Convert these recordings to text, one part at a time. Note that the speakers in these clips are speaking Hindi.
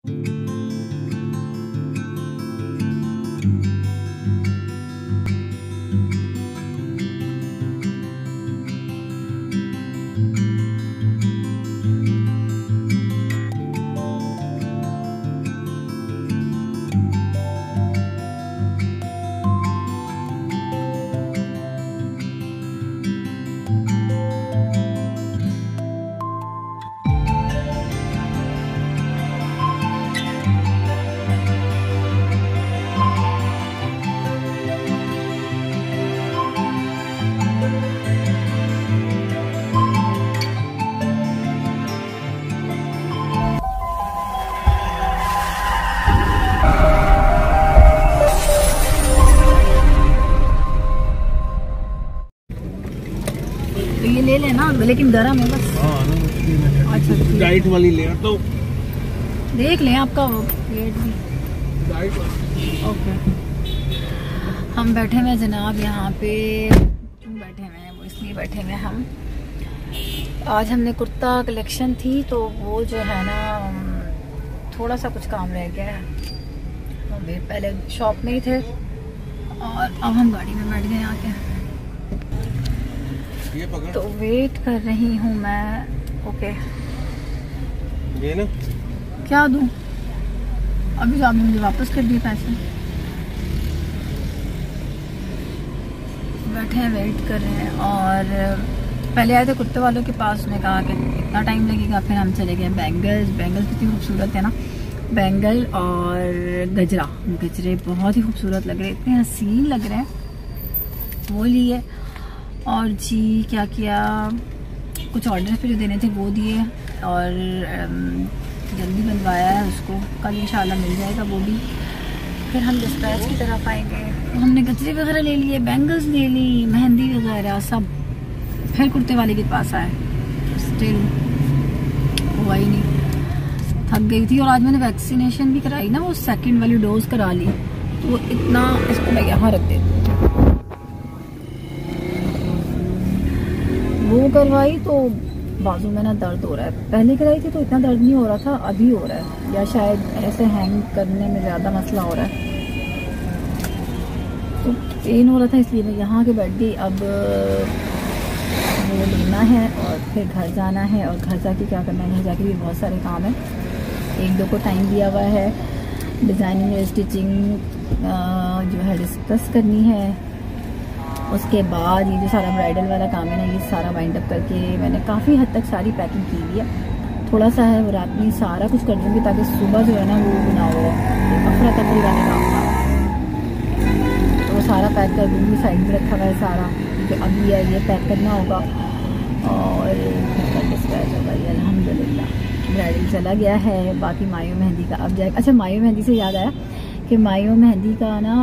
ये ले लेना, लेकिन गरम है बस। अच्छा डाइट वाली ले तो देख लें आपका वो प्लेट भी। ओके, हम बैठे हुए जनाब यहाँ पे। क्यों बैठे हुए हैं? वो इसलिए बैठे हुए हम, आज हमने कुर्ता कलेक्शन थी तो वो जो है ना थोड़ा सा कुछ काम रह गया है। हम पहले शॉप में ही थे और अब हम गाड़ी में बैठ गए आके। तो वेट कर रही हूँ मैं। ओके, ये ना क्या दूँ? अभी तो आपने मुझे वापस कर दिए पैसे। बैठे हैं, वेट कर रहे हैं। और पहले आए थे कुत्ते वालों के पास, उसने कहा कि इतना टाइम लगेगा। फिर हम चले गए बेंगल्स। बेंगल्स कितनी खूबसूरत है ना, बेंगल और गजरा। गजरे बहुत ही खूबसूरत लग रहे, इतने हसीन लग रहे हैं। वो लिए और जी क्या किया, कुछ ऑर्डर फिर देने थे वो दिए और जल्दी बनवाया है उसको। कल इंशाल्लाह मिल जाएगा वो भी। फिर हम डिस्पैच की तरफ आएंगे। हमने गजरे वगैरह ले लिए, बैंगल्स ले ली, मेहंदी वगैरह सब। फिर कुर्ते वाले के पास आए, स्टिल हुआ ही नहीं। थक गई थी और आज मैंने वैक्सीनेशन भी कराई ना, वो सेकंड वाली डोज करा ली। तो वो इतना, इसको मैं यहाँ रख देती हूँ। वो करवाई तो बाजू में ना दर्द हो रहा है। पहले कराई थी तो इतना दर्द नहीं हो रहा था, अभी हो रहा है। या शायद ऐसे हैंग करने में ज़्यादा मसला हो रहा है, तो पेन हो रहा था इसलिए मैं यहाँ के बैठ गई। अब वो लेना है और फिर घर जाना है। और घर जाके क्या करना है, घर जाके भी बहुत सारे काम है। एक दो को टाइम दिया हुआ है, डिज़ाइनिंग स्टिचिंग जो है डिस्कस करनी है। उसके बाद ये जो सारा ब्राइडल वाला काम है ना, ये सारा वाइंड अप करके मैंने काफ़ी हद तक सारी पैकिंग की हुई है। थोड़ा सा है वो रात में सारा कुछ कर दूँगी ताकि सुबह जो है ना वो ना हो अफरा तफरी वाले काम था। तो वो सारा पैक कर दूँगी। साइड में रखा हुआ है सारा जो अभी है, ये पैक करना होगा और डिस्पैच होगा। ये अल्हम्दुलिल्लाह ब्राइडल चला गया है। बाकी मायो मेहंदी का अब जाएगा। अच्छा, मायो मेहंदी से याद आया कि मायो मेहंदी का ना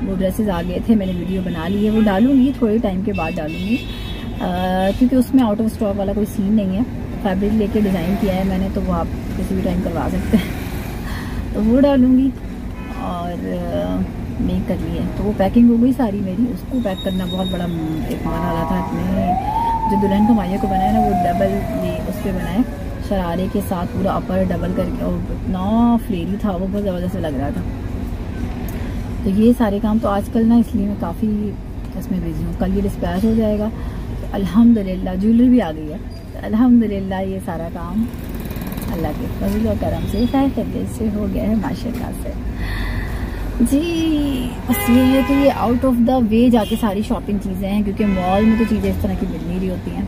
वो ड्रेसेस आ गए थे, मैंने वीडियो बना ली है। वो डालूंगी थोड़े टाइम के बाद डालूंगी, क्योंकि उसमें आउट ऑफ स्टॉक वाला कोई सीन नहीं है। फैब्रिक लेके डिज़ाइन किया है मैंने, तो वो आप किसी भी टाइम करवा सकते हैं। तो वो डालूंगी और मेक कर ली है। तो वो पैकिंग हो गई सारी मेरी। उसको पैक करना बहुत बड़ा एक मान वाला था। अपने जो दुल्हन का माया को बनाया ना, वो डबल ये उस पर बनाए शरारे के साथ, पूरा अपर डबल करके, और इतना फ्लेरी था वो, बहुत ज़बरदस्त लग रहा था। तो ये सारे काम तो आजकल ना, इसलिए मैं काफ़ी इसमें बिजी हूँ। कल ये डिस्पैच हो जाएगा तो अल्हम्दुलिल्लाह। ज्वेलरी भी आ गई है तो अल्हम्दुलिल्लाह ये सारा काम अल्लाह के फज़ल और करम से खैर तबीयत से हो गया है माशाल्लाह से जी। बस ये है कि ये आउट ऑफ द वे जाके सारी शॉपिंग चीज़ें हैं, क्योंकि मॉल में तो चीज़ें इस तरह की मिल नहीं रही होती हैं।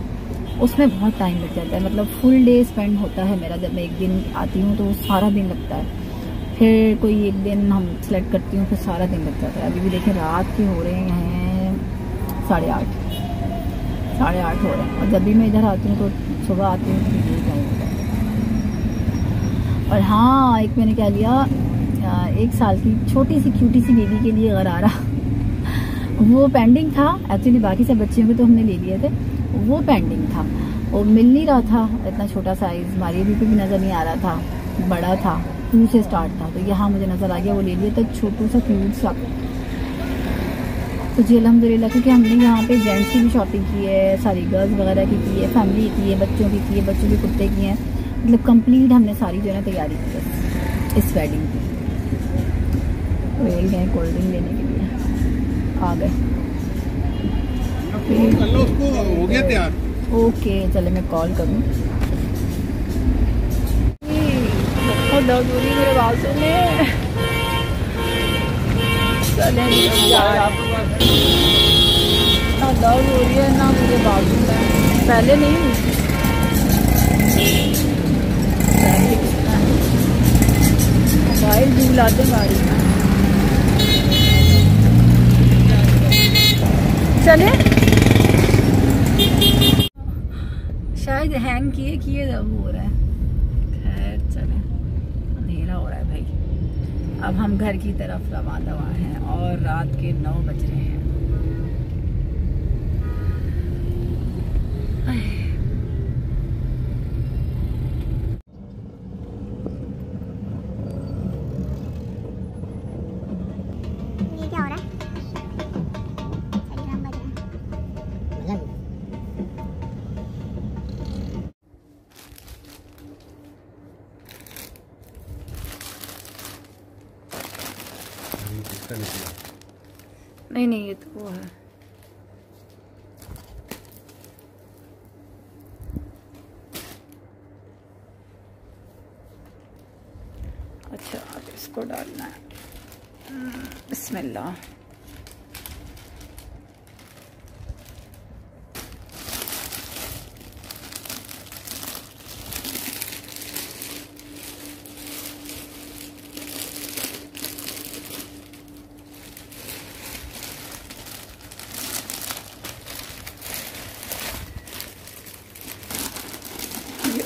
उसमें बहुत टाइम लग जाता है, मतलब फुल डे स्पेंड होता है मेरा। जब मैं एक दिन आती हूँ तो सारा दिन लगता है। फिर कोई एक दिन हम सेलेक्ट करती हूँ, फिर सारा दिन लग जाता है। अभी भी देखें रात के हो रहे हैं 8:30 हो रहे हैं। और जब भी मैं इधर आती हूँ तो सुबह आती हूँ तो ये टाइम होता है। और हाँ, एक मैंने क्या लिया, 1 साल की छोटी सी क्यूटी सी बेबी के लिए गरारा वो पेंडिंग था एक्चुअली। बाकी सब बच्चियों के तो हमने ले लिए थे, वो पेंडिंग था। वो मिल नहीं रहा था, इतना छोटा साइज़ हमारी अभी भी नज़र नहीं आ रहा था, बड़ा था, 2 से स्टार्ट था। तो यहाँ मुझे नज़र आ गया, वो ले लिया। तो छोटू सा क्यूट सा। तो जी अल्हम्दुलिल्लाह, क्योंकि हमने यहाँ पे जेंट्स की भी शॉपिंग की है, सारी गर्ल्स वगैरह की है, फैमिली की है, बच्चों की है, बच्चों के कुत्ते की हैं। मतलब कंप्लीट हमने सारी जो है तैयारी की बस इस वेडिंग की। रेल गए कोल्ड ड्रिंक लेने के लिए, आ गए। कर लो उसको, हो गया तैयार। ओके चले मैं कॉल करूँ। बहुत दर्द हो रही है मेरे बाजू में। चले ना दर्द हो रही है ना मेरे बाजू में, पहले नहीं हुई थी। मोबाइल भूल आते गाड़ी में। चले शायद हैंग किए जब हो रहा है। खैर चले, अंधेरा हो रहा है भाई। अब हम घर की तरफ रवाना हुआ हैं और रात के 9 बज रहे हैं। ये क्या हो रहा है? नहीं ये तो वो है। अच्छा अब इसको डालना है। बिस्मिल्लाह।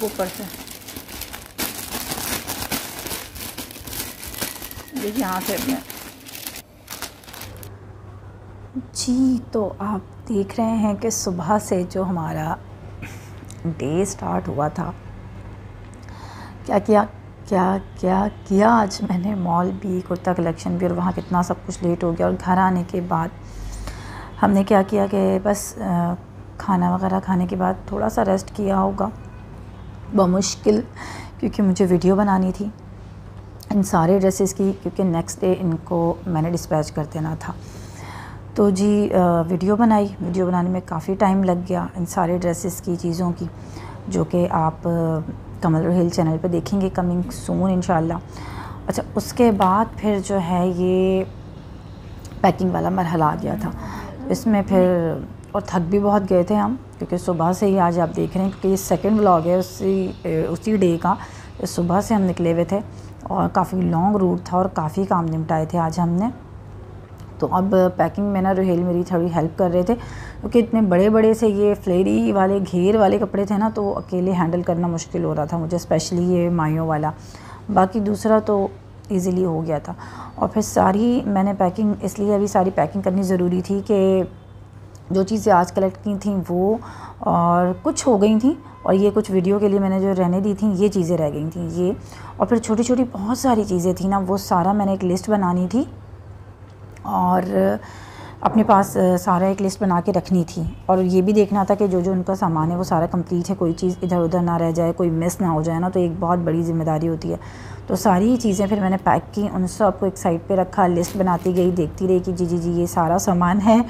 ऊपर से देखिए यहाँ से जी। तो आप देख रहे हैं कि सुबह से जो हमारा डे स्टार्ट हुआ था, क्या किया आज मैंने। मॉल भी, कुर्ता कलेक्शन भी, और वहाँ कितना सब कुछ लेट हो गया। और घर आने के बाद हमने क्या किया कि बस खाना वगैरह खाने के बाद थोड़ा सा रेस्ट किया होगा बमुश्किल, क्योंकि मुझे वीडियो बनानी थी इन सारे ड्रेसेस की, क्योंकि नेक्स्ट डे इनको मैंने डिस्पैच कर देना था। तो जी वीडियो बनाने में काफ़ी टाइम लग गया इन सारे ड्रेसेस की चीज़ों की, जो कि आप कमल रोहिल चैनल पे देखेंगे कमिंग सून इंशाल्लाह। अच्छा उसके बाद फिर जो है ये पैकिंग वाला मरहला आ गया था। इसमें फिर और थक भी बहुत गए थे हम, क्योंकि सुबह से ही आज आप देख रहे हैं, क्योंकि ये सेकंड व्लॉग है उसी डे का। सुबह से हम निकले हुए थे और काफ़ी लॉन्ग रूट था और काफ़ी काम निपटाए थे आज हमने। तो अब पैकिंग में ना रोहेल मेरी थोड़ी हेल्प कर रहे थे, क्योंकि इतने बड़े बड़े से ये फ्लेरी वाले घेर वाले कपड़े थे ना, तो अकेले हैंडल करना मुश्किल हो रहा था मुझे, स्पेशली ये मायों वाला। बाकी दूसरा तो ईज़िली हो गया था। और फिर सारी मैंने पैकिंग, इसलिए अभी सारी पैकिंग करनी ज़रूरी थी कि जो चीज़ें आज कलेक्ट की थी वो और कुछ हो गई थी, और ये कुछ वीडियो के लिए मैंने जो रहने दी थी ये चीज़ें रह गई थी ये। और फिर छोटी छोटी बहुत सारी चीज़ें थी ना, वो सारा मैंने एक लिस्ट बनानी थी और अपने पास सारा एक लिस्ट बना के रखनी थी। और ये भी देखना था कि जो जो उनका सामान है वो सारा कंप्लीट है, कोई चीज़ इधर उधर ना रह जाए, कोई मिस ना हो जाए ना, तो एक बहुत बड़ी ज़िम्मेदारी होती है। तो सारी चीज़ें फिर मैंने पैक की, उन सब को एक साइड पे रखा, लिस्ट बनाती गई, देखती रही कि जी ये सारा सामान है।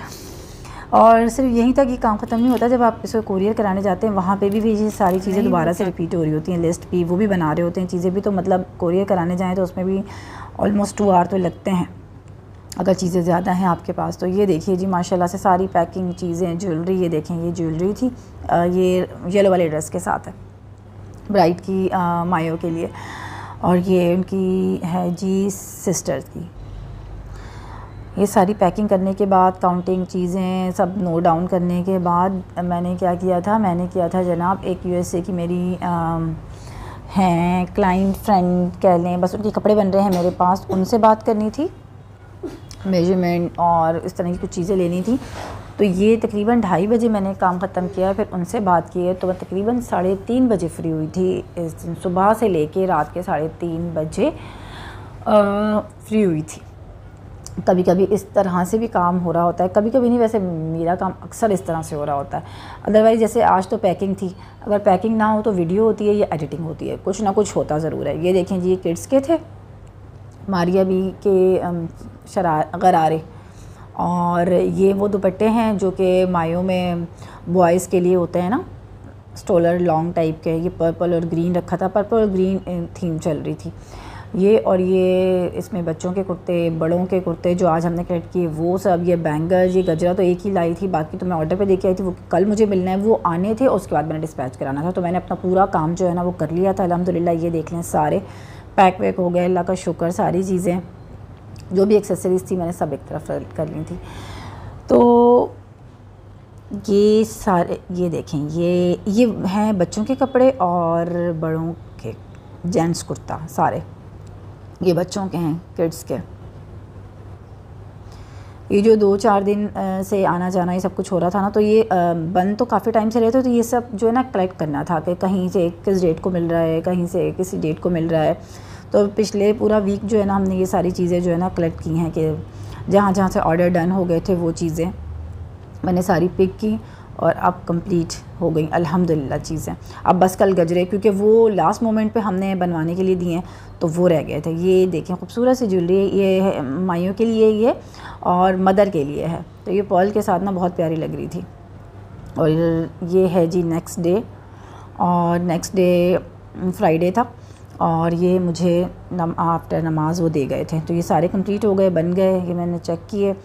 और सिर्फ यहीं तक ये काम ख़त्म नहीं होता, जब आप इसको कोरियर कराने जाते हैं वहाँ पे भी ये सारी चीज़ें दोबारा से रिपीट हो रही होती हैं, लिस्ट भी वो भी बना रहे होते हैं, चीज़ें भी। तो मतलब कोरियर कराने जाएँ तो उसमें भी ऑलमोस्ट 2 आवर तो लगते हैं अगर चीज़ें ज़्यादा हैं आपके पास। तो ये देखिए जी माशाल्लाह से सारी पैकिंग चीज़ें, ज्वेलरी, ये देखें ये ज्वेलरी थी, ये येलो वाले ड्रेस के साथ है ब्राइड की, मायो के लिए। और ये उनकी है जी सिस्टर्स की। ये सारी पैकिंग करने के बाद, काउंटिंग चीज़ें सब नोट डाउन करने के बाद मैंने क्या किया था जनाब, एक यूएसए की मेरी हैं क्लाइंट फ्रेंड कह लें, बस उनके कपड़े बन रहे हैं मेरे पास, उनसे बात करनी थी, मेजरमेंट और इस तरह की कुछ चीज़ें लेनी थी। तो ये तकरीबन 2:30 बजे मैंने काम ख़त्म किया, फिर उनसे बात की है। तो मैं तकरीबन 3:30 बजे फ्री हुई थी इस दिन, सुबह से लेके रात के 3:30 बजे फ्री हुई थी। कभी कभी इस तरह से भी काम हो रहा होता है, कभी कभी नहीं, वैसे मेरा काम अक्सर इस तरह से हो रहा होता है। अदरवाइज़ जैसे आज तो पैकिंग थी, अगर पैकिंग ना हो तो वीडियो होती है या एडिटिंग होती है, कुछ ना कुछ होता ज़रूर है। ये देखें जी, ये किड्स के थे, मारिया बी के गरारे, और ये वो दुपट्टे हैं जो कि मायों में बॉयज़ के लिए होते हैं ना, स्टोलर लॉन्ग टाइप के। ये पर्पल और ग्रीन रखा था, पर्पल और ग्रीन थीम चल रही थी ये। और ये इसमें बच्चों के कुर्ते, बड़ों के कुर्ते जो आज हमने कलेक्ट किए वो सब। ये बैंगल, ये गजरा तो एक ही लाई थी, बाकी तो मैं ऑर्डर पे देके आई थी, वो कल मुझे मिलना है, वो आने थे, उसके बाद मैंने डिस्पैच कराना था। तो मैंने अपना पूरा काम जो है ना वो कर लिया था अल्हम्दुलिल्लाह। ये देख लें, सारे पैक वैक हो गए, अल्लाह का शुक्र। सारी चीज़ें जो भी एक्सेसरीज़ थी मैंने सब एक तरफ कर ली थी। तो ये सारे, ये देखें, ये हैं बच्चों के कपड़े और बड़ों के, जेंट्स कुर्ता सारे ये बच्चों के हैं, किड्स के। ये जो 2-4 दिन से आना जाना ये सब कुछ हो रहा था ना, तो ये बंद तो काफ़ी टाइम से रहे थे, तो ये सब जो है ना कलेक्ट करना था कि कहीं से किस डेट को मिल रहा है, कहीं से किसी डेट को मिल रहा है। तो पिछले पूरा वीक जो है ना हमने ये सारी चीज़ें जो है ना कलेक्ट की हैं कि जहाँ जहाँ से ऑर्डर डन हो गए थे वो चीज़ें मैंने सारी पिक की और अब कंप्लीट हो गई अल्हम्दुलिल्लाह चीज़ें। अब बस कल गजरे, क्योंकि वो लास्ट मोमेंट पे हमने बनवाने के लिए दिए हैं तो वो रह गए थे। ये देखें खूबसूरत सी ज्वेलरी, ये है माइयों के लिए ये, और मदर के लिए है। तो ये पर्ल के साथ ना बहुत प्यारी लग रही थी। और ये है जी नेक्स्ट डे, और नेक्स्ट डे फ्राइडे था, और ये मुझे आफ्टर नमाज वो दे गए थे। तो ये सारे कंप्लीट हो गए, बन गए, ये मैंने चेक किए,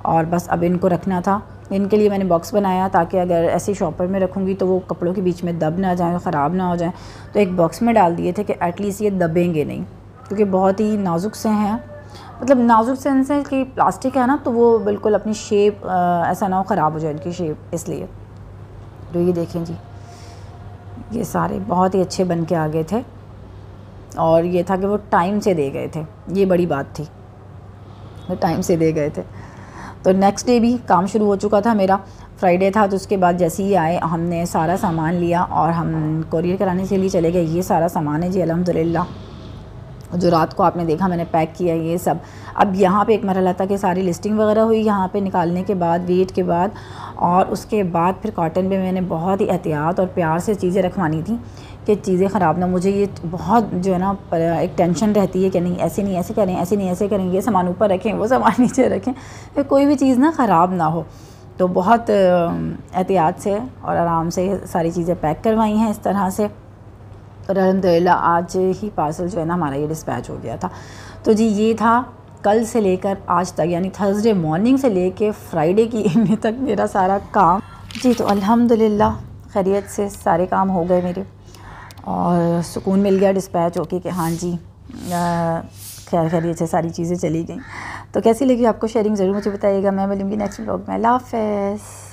और बस अब इनको रखना था। इनके लिए मैंने बॉक्स बनाया ताकि अगर ऐसे शॉपर में रखूँगी तो वो कपड़ों के बीच में दब ना जाए, ख़राब ना हो जाए। तो एक बॉक्स में डाल दिए थे कि एटलीस्ट ये दबेंगे नहीं, क्योंकि बहुत ही नाजुक से हैं। मतलब नाजुक सेंस है कि प्लास्टिक है ना, तो वो बिल्कुल अपनी शेप ऐसा ना हो ख़राब हो जाए इनकी शेप, इसलिए। तो ये देखें जी, ये सारे बहुत ही अच्छे बन के आ गए थे, और ये था कि वो टाइम से दे गए थे, ये बड़ी बात थी, वो टाइम से दे गए थे। तो नेक्स्ट डे भी काम शुरू हो चुका था मेरा, फ्राइडे था। तो उसके बाद जैसे ही आए हमने सारा सामान लिया और हम कोरियर कराने के लिए चले गए। ये सारा सामान है जी अल्हम्दुलिल्लाह, जो रात को आपने देखा मैंने पैक किया ये सब। अब यहाँ पे एक मरहला था कि सारी लिस्टिंग वगैरह हुई यहाँ पे निकालने के बाद, वेट के बाद, और उसके बाद फिर कॉटन पे मैंने बहुत ही एहतियात और प्यार से चीज़ें रखवानी थी कि चीज़ें ख़राब ना। मुझे ये बहुत जो है ना एक टेंशन रहती है कि नहीं ऐसे नहीं ऐसे करें, ऐसे नहीं ऐसे करें, ये सामान ऊपर रखें, वो सामान नीचे रखें, कि कोई भी चीज़ ना ख़राब ना हो। तो बहुत एहतियात से और आराम से सारी चीज़ें पैक करवाई हैं इस तरह से। और अल्हम्दुलिल्लाह आज ही पार्सल जो है ना हमारा ये डिस्पैच हो गया था। तो जी ये था कल से लेकर आज तक, यानी थर्सडे मॉर्निंग से लेकर फ्राइडे की इवनिंग तक मेरा सारा काम जी। तो अल्हम्दुलिल्लाह खैरियत से सारे काम हो गए मेरे, और सुकून मिल गया डिस्पैच होके कि हाँ जी खैर खैरियत से सारी चीज़ें चली गई। तो कैसी लगी आपको शेयरिंग ज़रूर मुझे बताइएगा। मैं मिलूँगी नेक्स्ट व्लॉग में। अल्लाह हाफ़िज़।